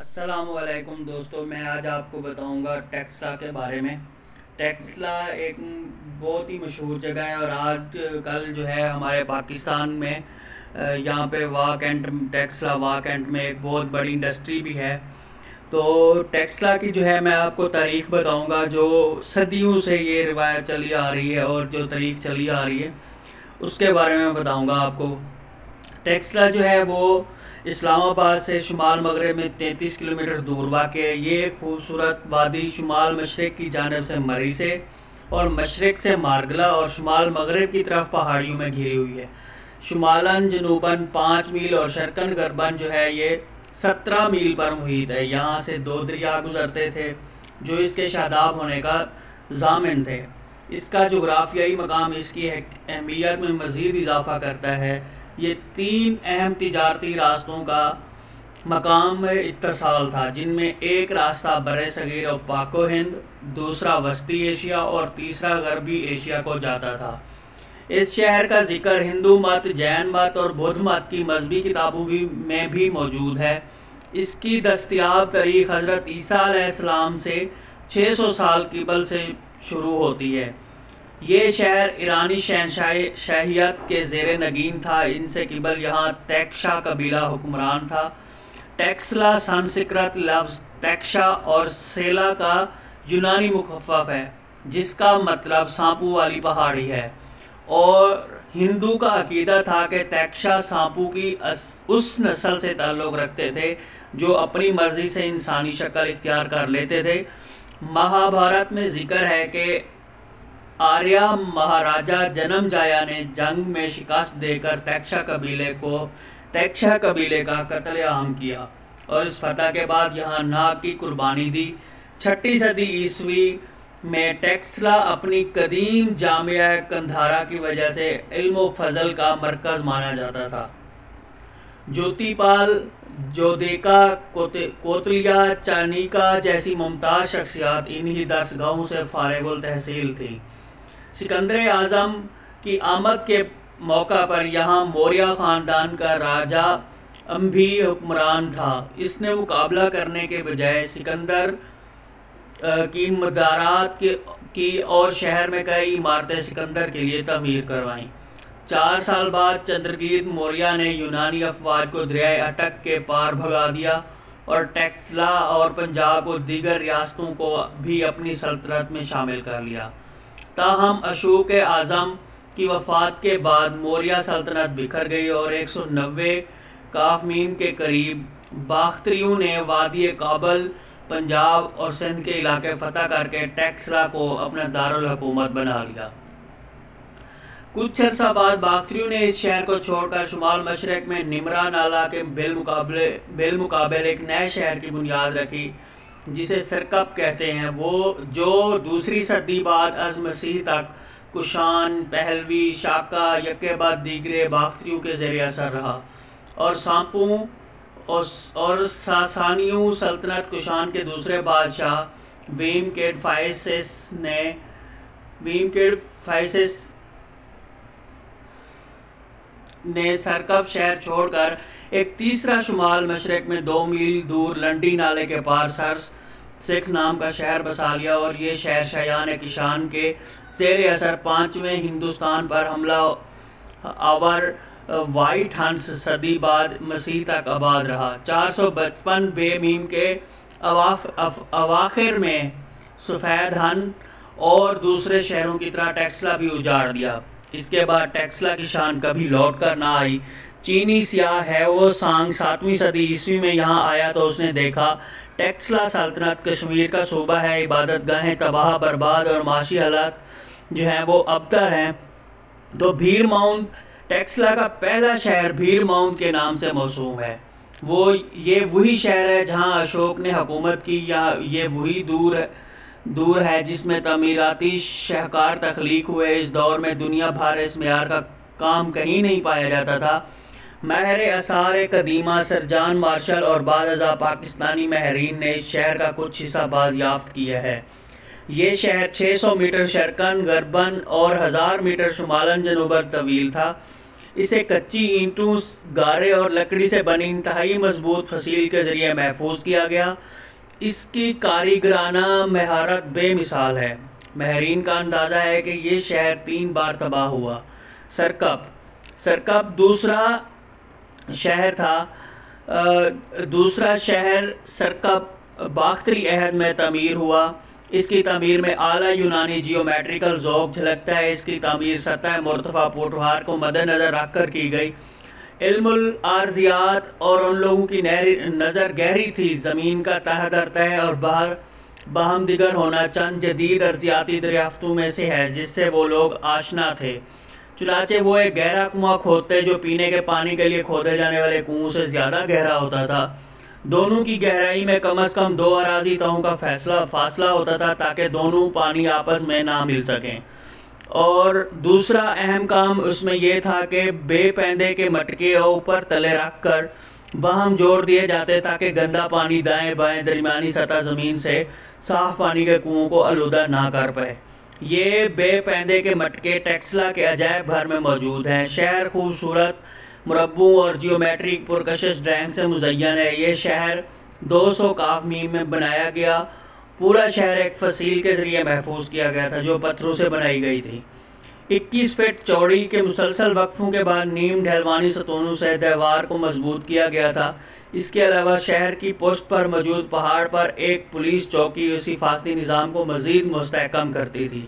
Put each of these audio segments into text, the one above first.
السلام علیکم دوستو، میں آج آپ کو بتاؤں گا ٹیکسلا کے بارے میں۔ ٹیکسلا ایک بہت ہی مشہور جگہ ہے اور آج کل جو ہے ہمارے پاکستان میں یہاں پہ ٹیکسلا واہ کینٹ میں ایک بہت بڑی انڈسٹری بھی ہے۔ تو ٹیکسلا کی جو ہے میں آپ کو تاریخ بتاؤں گا، جو صدیوں سے یہ روایت چلی آ رہی ہے اور جو تاریخ چلی آ رہی ہے اس کے بارے میں بتاؤں گا آپ کو۔ ٹیکسلا جو ہے وہ اسلام آباد سے شمال مغرب میں 33 کلومیٹر دور واقع ہے۔ یہ ایک خوبصورت وادی شمال مشرق کی جانب سے مری سے اور مشرق سے مارگلا اور شمال مغرب کی طرف پہاڑیوں میں گھری ہوئی ہے۔ شمالاً جنوباً 5 میل اور شرقاً غرباً جو ہے یہ 17 میل پر محیط ہے۔ یہاں سے 2 دریا گزرتے تھے جو اس کے شاداب ہونے کا ضامن تھے۔ اس کا جغرافیائی مقام اس کی اہمیت میں مزید اضافہ کرتا ہے۔ یہ 3 اہم تجارتی راستوں کا مقام اتصال تھا، جن میں ایک راستہ بر صغیر اور پاک و ہند، دوسرا وسطی ایشیا اور تیسرا غربی ایشیا کو جاتا تھا۔ اس شہر کا ذکر ہندو مت، جین مت اور بدھ مت کی مذہبی کتابوں میں بھی موجود ہے۔ اس کی دستیاب تاریخ حضرت عیسیٰ علیہ السلام سے 600 سال قبل سے شروع ہوتی ہے۔ یہ شہر ایرانی شہنشاہیت کے زیر نگین تھا۔ ان سے قبل یہاں تیکشا قبیلہ حکمران تھا۔ ٹیکسلا سنسکرت لفظ تیکشا اور سیلا کا یونانی مخفف ہے، جس کا مطلب سانپو والی پہاڑی ہے، اور ہندو کا عقیدہ تھا کہ تیکشا سانپو کی اس نسل سے تعلق رکھتے تھے جو اپنی مرضی سے انسانی شکل اختیار کر لیتے تھے۔ مہابھارت میں ذکر ہے کہ آریہ مہاراجا جنم جایا نے جنگ میں شکست دے کر تیکشا قبیلے کا قتل عام کیا اور اس فتح کے بعد یہاں ناگ کی قربانی دی۔ 6 صدی عیسوی میں ٹیکسلا اپنی قدیم جامعہ کندھارا کی وجہ سے علم و فضل کا مرکز مانا جاتا تھا۔ جوتی پال، جودیکا، کوتلیا، چانیکا جیسی ممتاز شخصیات انہی درسگاہوں سے فارغ التحصیل تھیں۔ سکندر اعظم کی آمد کے موقع پر یہاں موریہ خاندان کا راجا امبھی حکمران تھا۔ اس نے مقابلہ کرنے کے بجائے سکندر کی مدارات کی اور شہر میں کئی عمارتیں سکندر کے لیے تعمیر کروائیں۔ 4 سال بعد چندرگیت موریہ نے یونانی افواج کو دریائے اٹک کے پار بھگا دیا اور ٹیکسلا اور پنجاب اور دیگر ریاستوں کو بھی اپنی سلطنت میں شامل کر لیا۔ تاہم اشوک اعظم کی وفات کے بعد موریہ سلطنت بکھر گئی اور 190 ء کے قریب باختریوں نے وادی کابل، پنجاب اور سندھ کے علاقے فتح کر کے ٹیکسلا کو اپنا دارالحکومت بنا لیا۔ کچھ عرصہ بعد باختریوں نے اس شہر کو چھوڑ کر شمال مشرق میں نمرا نالا کے بالمقابل ایک نئے شہر کی بنیاد رکھی جسے سرکپ کہتے ہیں، وہ جو 2 صدی بعد از مسیح تک کشان، پہلوی، شاکا یکے بعد دیگرے باختریوں کے زیر اثر رہا، اور سانپوں اور ساسانیوں سلطنت کشان کے دوسرے بادشاہ ویم کیڈ فائسس نے سرکپ شہر چھوڑ کر ایک تیسرا شمال مشرق میں 2 میل دور لنڈی نالے کے پار سکھ نام کا شہر بسا لیا، اور یہ شہر شایان کشان کے زیر اثر 5ویں ہندوستان پر حملہ آور وائٹ ہنس صدی بعد مسیح تک آباد رہا۔ 455 ب.م کے اواخر میں سفید ہن اور دوسرے شہروں کی طرح ٹیکسلا بھی اجاڑ دیا۔ اس کے بعد ٹیکسلا کی شان کبھی لوٹ کر نہ آئی۔ چینی سیاح ہیوو سانگ 7ویں صدی عیسوی میں یہاں آیا تو اس نے دیکھا ٹیکسلا سلطنت کشمیر کا صوبہ ہے، عبادت گاہیں تباہ برباد اور معاشی حالات جو ہیں وہ ابتر ہیں۔ تو بھیر ماؤنٹ ٹیکسلا کا پہلا شہر بھیر ماؤنٹ کے نام سے موسوم ہے۔ یہ وہی شہر ہے جہاں اشوک نے حکومت کی، یا یہ وہی دور ہے جس میں تعمیراتی شاہکار تخلیق ہوئے۔ اس دور میں دنیا بھر اس معیار کا کام کہیں نہیں پایا جاتا تھا۔ ماہر آثار قدیمہ سر جان مارشل اور بعد ازاں پاکستانی ماہرین نے اس شہر کا کچھ حصہ بازیافت کیا ہے۔ یہ شہر 600 میٹر شرقاً غرباً اور 1000 میٹر شمالاً جنوباً طویل تھا۔ اسے کچی اینٹوں، گارے اور لکڑی سے بنی انتہائی مضبوط فصیل کے ذریعے محفوظ کیا گیا۔ اس کی کاریگرانہ مہارت بے مثال ہے۔ ماہرین کا اندازہ ہے کہ یہ شہر 3 بار تباہ ہوا۔ سرکب دوسرا شہر تھا۔ دوسرا شہر سرکب باختری عہد میں تعمیر ہوا۔ اس کی تعمیر میں اعلیٰ یونانی جیومیٹریکل ذوق جھلکتا ہے۔ اس کی تعمیر سطح مرتفع پوٹوہار کو مد نظر رکھ کر کی گئی۔ علم الارضیات اور ان لوگوں کی نظر گہری تھی۔ زمین کا تہ در تہ اور باہم دیگر ہونا چند جدید ارضیاتی دریافتوں میں سے ہے جس سے وہ لوگ آشنا تھے۔ چنانچہ وہ ایک گہرا کنواں کھودتے جو پینے کے پانی کے لیے کھودے جانے والے کنووں سے زیادہ گہرا ہوتا تھا۔ دونوں کی گہرائی میں کم از کم 2 اراضی تہوں کا فاصلہ ہوتا تھا تاکہ دونوں پانی آپس میں نہ مل سکیں۔ اور دوسرا اہم کام اس میں یہ تھا کہ بے پیندے کے مٹکے اوپر تلے رکھ کر باہم جوڑ دیے جاتے تاکہ گندا پانی دائیں بائیں درمیانی سطح زمین سے صاف پانی کے کنووں کو آلودہ نہ کر پائے۔ یہ بے پیندے کے مٹکے ٹیکسلا کے عجائب گھر میں موجود ہیں۔ شہر خوبصورت مربعوں اور جیومیٹرک پرکشش ڈرائنگ سے مزین ہے۔ یہ شہر 200 کاف میم میں بنایا گیا۔ پورا شہر ایک فصیل کے ذریعے محفوظ کیا گیا تھا جو پتھروں سے بنائی گئی تھی۔ 21 فٹ چوڑی کے مسلسل وقفوں کے بعد نیم ڈھلوانی ستونوں سے دیوار کو مضبوط کیا گیا تھا۔ اس کے علاوہ شہر کی پشت پر موجود پہاڑ پر ایک پولیس چوکی اس حفاظتی نظام کو مزید مستحکم کرتی تھی۔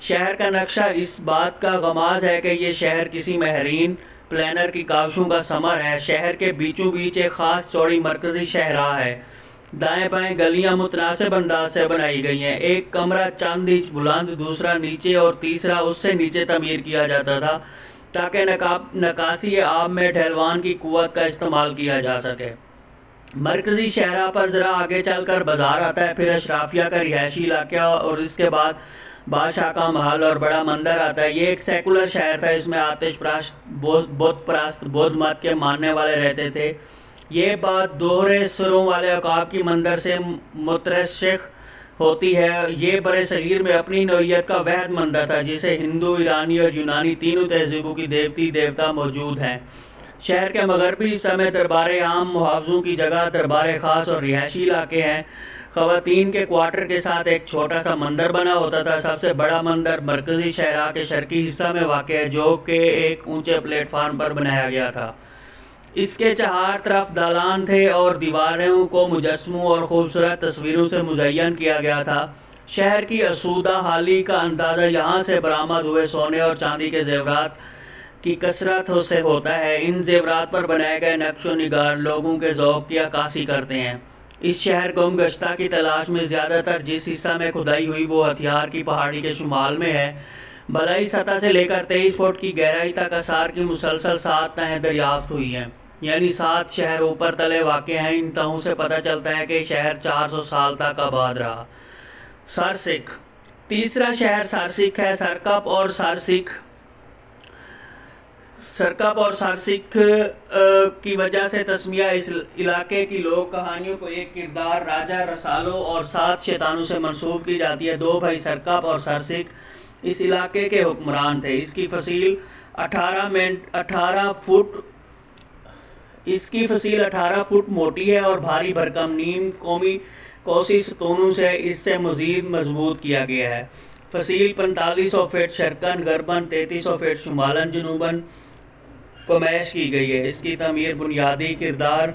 شہر کا نقشہ اس بات کا غماز ہے کہ یہ شہر کسی ماہرین پلانر کی کاوشوں کا ثمر ہے۔ شہر کے بیچوں بیچ ایک خاص چوڑی مرکزی شاہراہ ہے۔ دائیں بائیں گلیاں متناسب انداز سے بنائی گئی ہیں۔ ایک کمرہ چند انچ بلند، دوسرا نیچے اور تیسرا اس سے نیچے تعمیر کیا جاتا تھا تاکہ نکاسی آب میں ڈھلوان کی قوت کا استعمال کیا جا سکے۔ مرکزی شاہراہ پر ذرا آگے چل کر بازار آتا ہے، پھر اشرافیہ کا رہائشی علاقہ اور اس کے بعد بادشاہ کا محل اور بڑا مندر آتا ہے۔ یہ ایک سیکولر شہر تھا، اس میں آتش پرست بت پرست بدھ مت کے ماننے والے رہتے تھے۔ یہ بات دوہرے سروں والے عقاب کی مندر سے مترشح ہوتی ہے۔ یہ برِ صغیر میں اپنی نوعیت کا واحد مندر تھا جسے ہندو، ایرانی اور یونانی تینوں تہذیبوں کی دیوتا موجود ہیں۔ شہر کے مغربی حصہ میں دربار عام، محافظوں کی جگہ، دربار خاص اور رہائشی علاقے ہیں۔ خواتین کے کوارٹر کے ساتھ ایک چھوٹا سا مندر بنا ہوتا تھا۔ سب سے بڑا مندر مرکزی شاہراہ کے شرقی حصہ میں واقع ہے جو کہ ایک اونچے پلیٹ فارم پر بنایا گیا تھا۔ اس کے چہار طرف دالان تھے اور دیواروں کو مجسموں اور خوبصورت تصویروں سے مزین کیا گیا تھا۔ شہر کی آسودہ حالی کا اندازہ یہاں سے برآمد ہوئے سونے اور چاندی کے زیورات کی کثرت سے ہوتا ہے۔ ان زیورات پر بنائے گئے نقش و نگار لوگوں کے ذوق کی عکاسی کرتے ہیں۔ اس شہر گم گشتہ کی تلاش میں زیادہ تر جس حصہ میں کھدائی ہوئی وہ ہتھیار کی پہاڑی کے شمال میں ہے۔ بلائی سطح سے لے کر 23 فٹ کی گہرائی تک آثار کی مسلسل 7 تہیں دریافت ہوئی ہیں، یعنی 7 شہر اوپر تلے واقع ہیں۔ ان تہوں سے پتہ چلتا ہے کہ شہر 400 سال تک آباد رہا۔ سرسک تیسرا شہر سرسک ہے۔ سرکب اور سرسک کی وجہ سے تسمیہ اس علاقے کی لوک کہانیوں کو ایک کردار راجہ رسالو اور 7 شیطانوں سے منسوب کی جاتی ہے۔ 2 بھائی سرکب اور سرسک اس علاقے کے حکمران تھے۔ اس کی فصیل 18 فٹ موٹی ہے اور بھاری بھرکم نیم قومی کوسی ستونوں سے اس سے مزید مضبوط کیا گیا ہے۔ فصیل 4500 فٹ شرقاً غرباً، 3300 فٹ شمالاً جنوباً پیمائش کی گئی ہے۔ اس کی تعمیر بنیادی کردار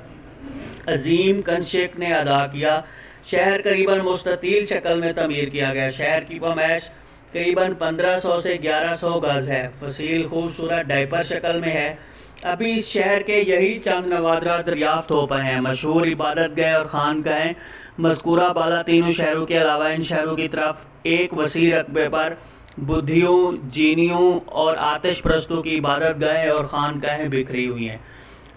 عظیم کنشک نے ادا کیا۔ شہر قریباً مستطیل شکل میں تعمیر کیا گیا۔ شہر کی پیمائش قریباً 1500 سے 1100 گز ہے۔ فصیل خوبصورت ڈائپر شکل میں ہے۔ ابھی اس شہر کے یہی چند نوادرات دریافت ہو پائے ہیں۔ مشہور عبادت گاہ اور خانقاہیں مذکورہ بالا تینوں شہروں کے علاوہ ان شہروں کی طرف ایک وسیع رقبے پر بدھیوں، جینیوں اور آتش پرستوں کی عبادت گاہیں اور خانقاہیں بکھری ہوئی ہیں۔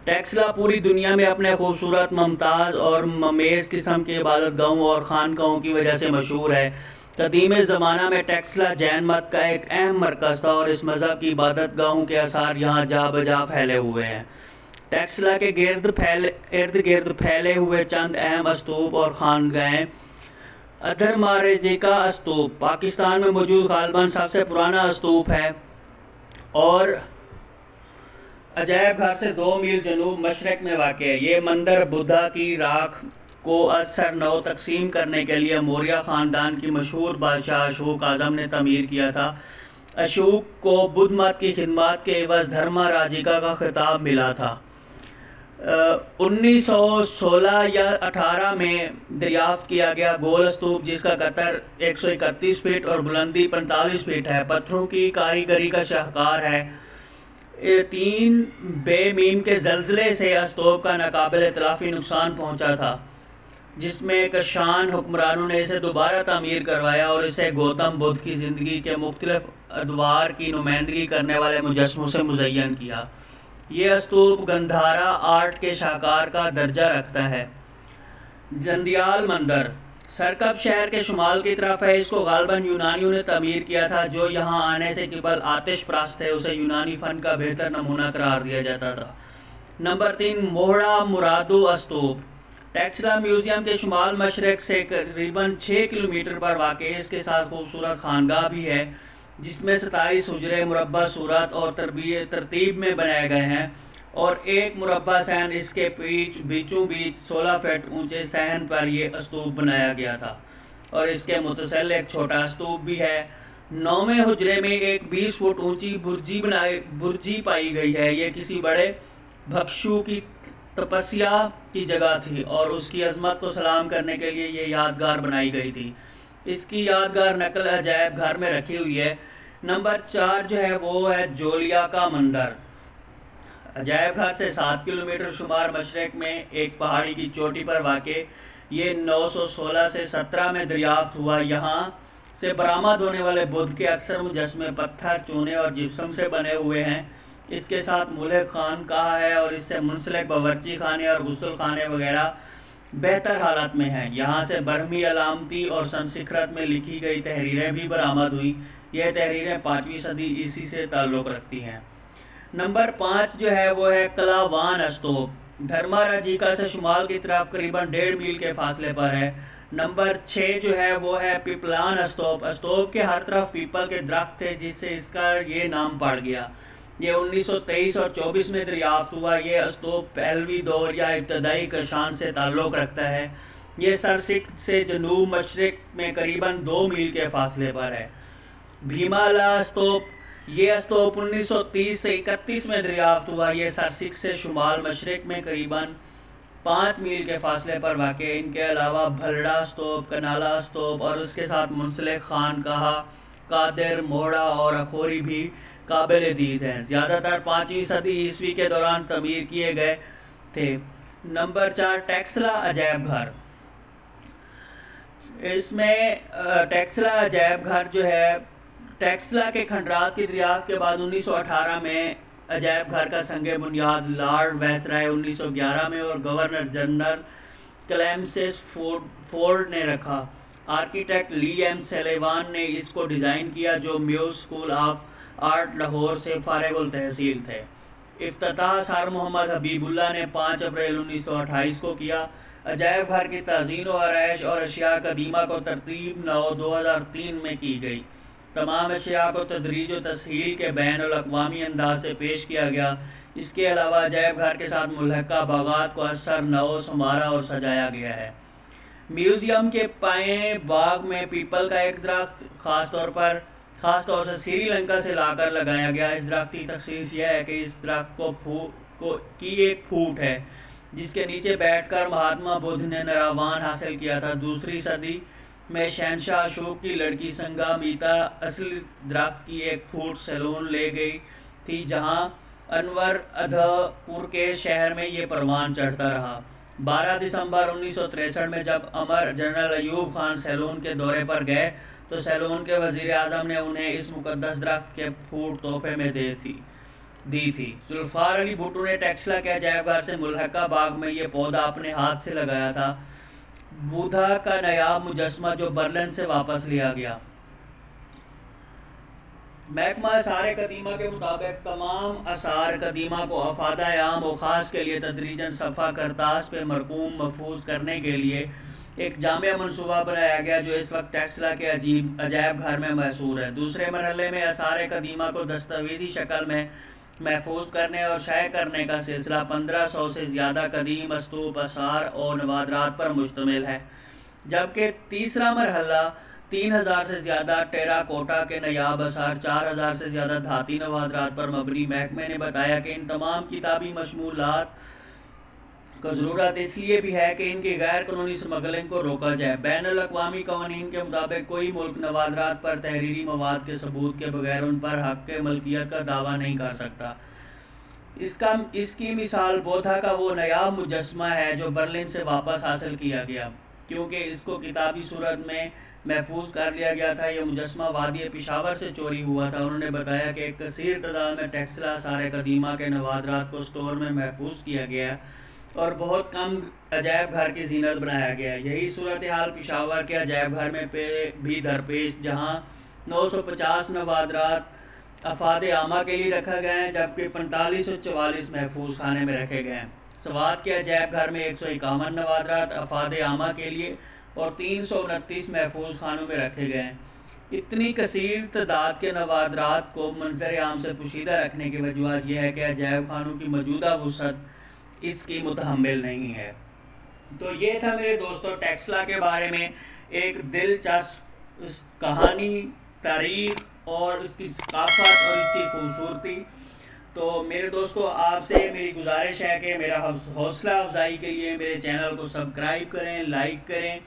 ٹیکسلا پوری دنیا میں اپنے خوبصورت، ممتاز اور ممیز قسم کے عبادت گاہوں اور خانقاہوں کی وجہ سے مشہور ہے۔ قدیم زمانہ میں ٹیکسلا جین مت کا ایک اہم مرکز تھا اور اس مذہب کی عبادت گاہوں کے آثار یہاں جا بجا پھیلے ہوئے ہیں۔ ٹیکسلا کے ارد گرد پھیلے ہوئے چند اہم استوپ اور خانقاہیں: ادھرماریجیکا استوپ پاکستان میں موجود غالباً سب سے پرانا استوپ ہے اور عجائب گھر سے 2 میل جنوب مشرق میں واقع ہے۔ یہ مندر بدھا کی راکھ کو اثر نو تقسیم کرنے کے لیے موریہ خاندان کی مشہور بادشاہ اشوک اعظم نے تعمیر کیا تھا۔ اشوک کو بدھ مت کی خدمات کے عوض دھرما راجیکا کا خطاب ملا تھا۔ 1916 یا 18 میں دریافت کیا گیا گول استوپ، جس کا قطر 131 فٹ اور بلندی 45 فٹ ہے، پتھروں کی کاریگری کا شاہکار ہے۔ 3 بے میم کے زلزلے سے استوپ کا ناقابل اطلافی نقصان پہنچا تھا، جس میں کشان حکمرانوں نے اسے دوبارہ تعمیر کروایا اور اسے گوتم بدھ کی زندگی کے مختلف ادوار کی نمائندگی کرنے والے مجسموں سے مزین کیا۔ یہ استوپ گندھارا آرٹ کے شاہکار کا درجہ رکھتا ہے۔ جندیال مندر سرکب شہر کے شمال کی طرف ہے۔ اس کو غالباً یونانیوں نے تعمیر کیا تھا۔ جو یہاں آنے سے قبل آتش پرست تھے اسے یونانی فن کا بہتر نمونہ قرار دیا جاتا تھا۔ نمبر 3 موہڑا مرادو استوپ ٹیکسلا میوزیم کے شمال مشرق سے تقریباً 6 کلومیٹر پر واقع ہے۔ اس کے ساتھ خوبصورت خانگاہ بھی ہے، جس میں 27 حجرے مربع صورت اور ترتیب میں بنائے گئے ہیں، اور ایک مربع صحن اس کے بیچوں بیچ 16 فٹ اونچے صحن پر یہ استوپ بنایا گیا تھا، اور اس کے متصل ایک چھوٹا استوپ بھی ہے۔ 9ویں حجرے میں ایک 20 فٹ اونچی برجی پائی گئی ہے۔ یہ کسی بڑے بھکشو کی تپسیا کی جگہ تھی، اور اس کی عظمت کو سلام کرنے کے لیے یہ یادگار بنائی گئی تھی۔ اس کی یادگار نقل عجائب گھر میں رکھی ہوئی ہے۔ نمبر 4 جو ہے وہ ہے جولیا کا مندر۔ عجائب گھر سے 7 کلومیٹر شمال مشرق میں ایک پہاڑی کی چوٹی پر واقع، یہ 916 سے 17 میں دریافت ہوا۔ یہاں سے برآمد ہونے والے بدھ کے اکثر مجسمے پتھر، چونے اور جپسم سے بنے ہوئے ہیں۔ اس کے ساتھ ملک خان کہا ہے، اور اس سے منسلک باورچی خانے اور غسل خانے وغیرہ بہتر حالت میں ہیں۔ یہاں سے برہمی علامتی اور سنسکرت میں لکھی گئی تحریریں بھی برآمد ہوئیں۔ یہ تحریریں 5ویں صدی عیسوی سے تعلق رکھتی ہیں۔ نمبر 5 جو ہے وہ ہے کلاوان استوپ، دھرما راجیکا سے شمال کی طرف قریباً 1.5 میل کے فاصلے پر ہے۔ نمبر 6 جو ہے وہ ہے پیپلان استوپ۔ استوپ کے ہر طرف پیپل کے درخت تھے، جس سے اس کا یہ نام پڑ گیا۔ یہ 1923 اور 24 میں دریافت ہوا۔ یہ استوپ پہلوی دور یا ابتدائی کشان سے تعلق رکھتا ہے۔ یہ سرسک سے جنوب مشرق میں قریباً 2 میل کے فاصلے پر ہے۔ بھیمالا استوپ، یہ استوپ 1930 سے 31 میں دریافت ہوا۔ یہ سرسک سے شمال مشرق میں قریباً 5 میل کے فاصلے پر واقع ہے۔ ان کے علاوہ بھلڑا استوپ، کنالا استوپ اور اس کے ساتھ منسلک خانقاہ، قادر، موہڑا اور اخوری بھی قابل دید ہیں۔ زیادہ تر 5ویں صدی عیسوی کے دوران تعمیر کیے گئے تھے۔ نمبر 4 ٹیکسلا عجائب گھر۔ اس میں ٹیکسلا عجائب گھر جو ہے، ٹیکسلا کے کھنڈرات کی دریافت کے بعد 1918 میں عجائب گھر کا سنگ بنیاد لارڈ ویسرائے 1911 میں اور گورنر جنرل کلیمسس فورڈ نے رکھا۔ آرکیٹیکٹ لی ایم سلیوان نے اس کو ڈیزائن کیا، جو muse school of art Lahore سے فارغ التحصیل تھے۔ افتتاح سر محمد حبیب اللہ نے 5 اپریل 1928 کو کیا۔ عجائب گھر کی تزئین و آرائش اور اشیاء قدیمہ کو ترتیب 9/2003 میں کی گئی۔ تمام اشیاء کو تدریج و تسہیل کے بین الاقوامی انداز سے پیش کیا گیا۔ اس کے علاوہ عجائب گھر کے ساتھ ملحقہ باغات کو اثر نو سنوارا اور سجایا گیا ہے۔ میوزیم کے پائیں باغ میں پیپل کا ایک درخت خاص طور سے سری لنکا سے لا کر لگایا گیا۔ اس درخت کی تخصیص یہ ہے کہ اس درخت کی ایک پھوٹ ہے، جس کے نیچے بیٹھ کر مہاتما بدھ نے نراوان حاصل کیا تھا۔ 2ویں صدی میں شہنشاہ اشوک کی لڑکی سنگا میتا اصل درخت کی ایک پھوٹ سیلون لے گئی تھی، جہاں انور ادھا پور کے شہر میں یہ پروان چڑھتا رہا۔ 12 دسمبر 1963 میں جب امر جنرل ایوب خان سیلون کے دورے پر گئے تو سیلون کے وزیر اعظم نے انہیں اس مقدس درخت کے پھوٹ تحفے میں دی تھی۔ ذوالفقار علی بھٹو نے ٹیکسلا کے عجائب گھر سے ملحقہ باغ میں یہ پودا اپنے ہاتھ سے لگایا تھا۔ بودھا کا نایاب مجسمہ جو برلن سے واپس لیا گیا۔ محکمہ آثار قدیمہ کے مطابق تمام آثار قدیمہ کو افادہ عام و خاص کے لیے تدریجاً صفحہ کرتاس پہ مرقوم محفوظ کرنے کے لیے ایک جامع منصوبہ بنایا گیا، جو اس وقت ٹیکسلا کے عجائب گھر میں محصور ہے۔ دوسرے مرحلے میں آثار قدیمہ کو دستاویزی شکل میں محفوظ کرنے اور شائع کرنے کا سلسلہ 1500 سے زیادہ قدیم استوپ، آثار اور نوادرات پر مشتمل ہے، جبکہ تیسرا مرحلہ 3000 سے زیادہ ٹیرا کوٹا کے نایاب آثار، 4000 سے زیادہ دھاتی نوادرات پر مبنی۔ محکمے نے بتایا کہ ان تمام کتابی مشمولات کو ضرورت اس لیے بھی ہے کہ ان کی غیر قانونی سمگلنگ کو روکا جائے۔ بین الاقوامی قوانین کے مطابق کوئی ملک نوادرات پر تحریری مواد کے ثبوت کے بغیر ان پر حق ملکیت کا دعویٰ نہیں کر سکتا۔ اس کی مثال بودھا کا وہ نایاب مجسمہ ہے جو برلن سے واپس حاصل کیا گیا، کیونکہ اس کو کتابی صورت میں محفوظ کر لیا گیا تھا۔ یہ مجسمہ وادی پشاور سے چوری ہوا تھا۔ انہوں نے بتایا کہ ایک کثیر تعداد میں ٹیکسلا آثار قدیمہ کے نوادرات کو اسٹور میں محفوظ کیا گیا اور بہت کم عجائب گھر کی زینت بنایا گیا۔ یہی صورتحال پشاور کے عجائب گھر میں بھی درپیش، جہاں 950 نوادرات افاد عامہ کے لیے رکھا گئے ہیں، جبکہ 4544 محفوظ خانے میں رکھے گئے ہیں۔ سوات کے عجائب گھر میں 151 نوادرات افاد عامہ کے لیے اور 329 محفوظ خانوں میں رکھے گئے ہیں۔ اتنی کثیر تعداد کے نوادرات کو منظر عام سے پوشیدہ رکھنے کی وجوہات یہ ہے کہ عجائب خانوں کی موجودہ وسعت اس کی متحمل نہیں ہے۔ تو یہ تھا میرے دوستوں ٹیکسلا کے بارے میں ایک دلچسپ کہانی، تاریخ اور اس کی ثقافت اور اس کی خوبصورتی۔ تو میرے دوستو، آپ سے میری گزارش ہے کہ میرا حوصلہ افزائی کے لیے میرے چینل کو سبسکرائب کریں، لائک کریں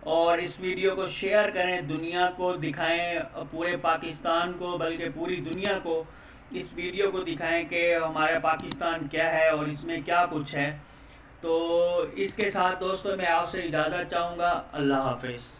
اور اس ویڈیو کو شیئر کریں، دنیا کو دکھائیں، پورے پاکستان کو بلکہ پوری دنیا کو اس ویڈیو کو دکھائیں کہ ہمارا پاکستان کیا ہے اور اس میں کیا کچھ ہے۔ تو اس کے ساتھ دوستو میں آپ سے اجازت چاہوں گا۔ اللہ حافظ۔